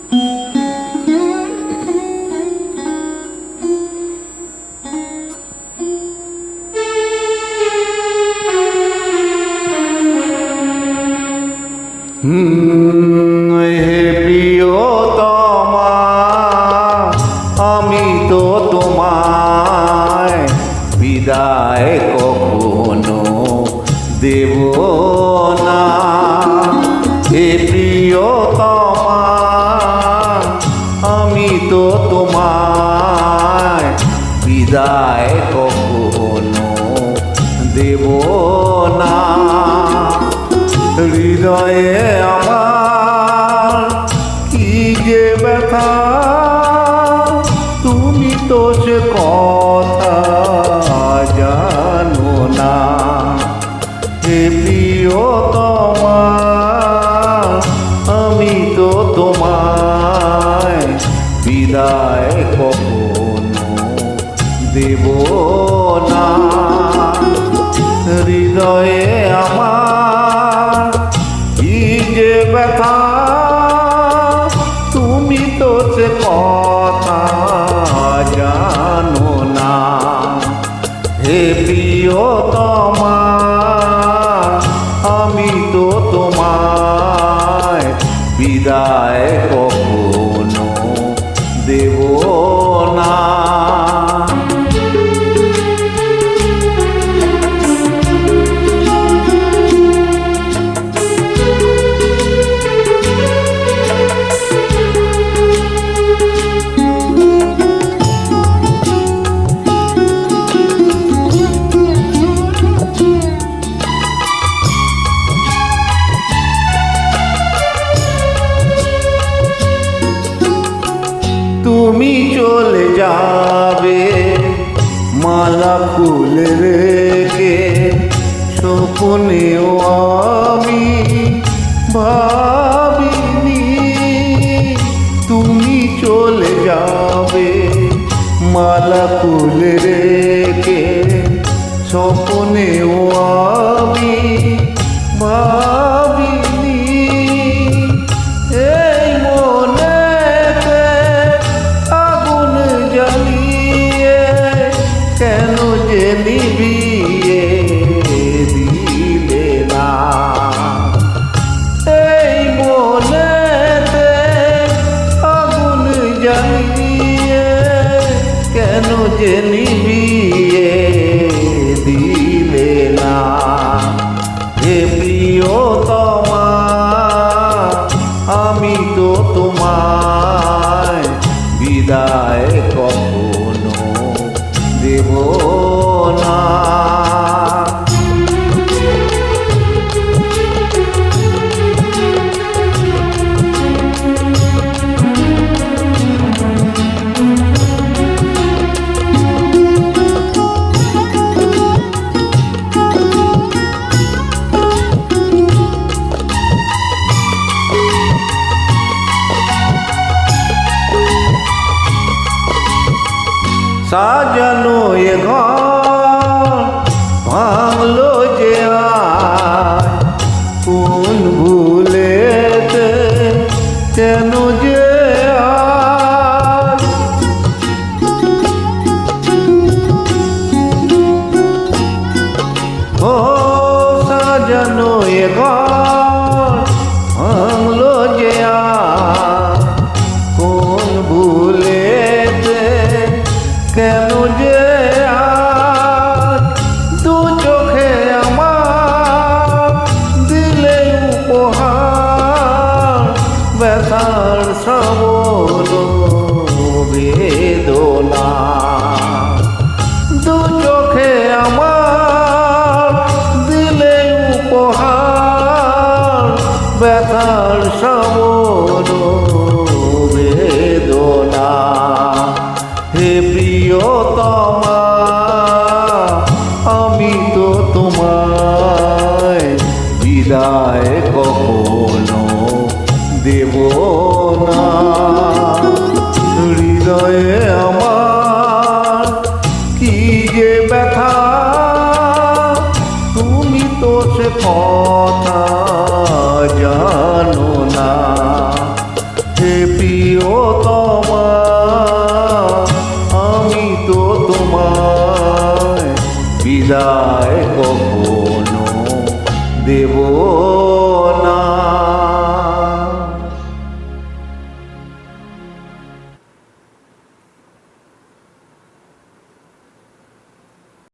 হে প্রিয়তমা, আমি তো তোমায় বিদায় কখনো দেব না। হে প্রিয়তমা, আমি তো তোমায় বিদায় কখনো দেব না। হৃদয়ে আমার কি যে ব্যথা, তুমি তো সে কথা জানো না। হে প্রিয়তমা, আমি তো তোমায় বিদায় কখনো দেব না। হৃদয়ে আমার কি যে ব্যথা, তুমি তো সে কথা জানো না। হে প্রিয়তমা, আমি তো তোমায় বিদায় কখনো দেব না। তুমি চলে যাবে মালা ফুল রেখে, স্বপ্নেও আমি ভাবিনি। তুমি চলে যাবে মালা ফুল রেখে, স্বপ্নেও আমি ভাবিনি। এই মনেতে আগুন জ্বালিয়ে কেন যে নিভিয়ে দিলে না। এই মনেতে আগুন জ্বালিয়ে কেন যে নিভিয়ে দিলে না। হে প্রিয়তমা, আমি তো তোমায় বিদায় কখনো দেব না। সাজানো এ ঘর ভাঙলো যে আজ, কোন ভুলেতে কেন যে আজ। ও সাজানো এ ঘর ভাঙলো যে আজ, কোন ভুলেতে কেন যে আজ। দু চোখে আমার দিলে উপহার, ব্যথার শ্রাবণ বেদনা। দু চোখে আমার দিলে উপহার, ব্যথার শ্রাবণ বেদনা। হে প্রিয়তমা, আমি তো তোমায় বিদায় কখনো দেব না। হৃদয়ে আমার কি যে ব্যথা, তুমি তো সে কথা জানো না। হে প্রিয়তমা আমি তো তোমায় বিদায় কখনো দেব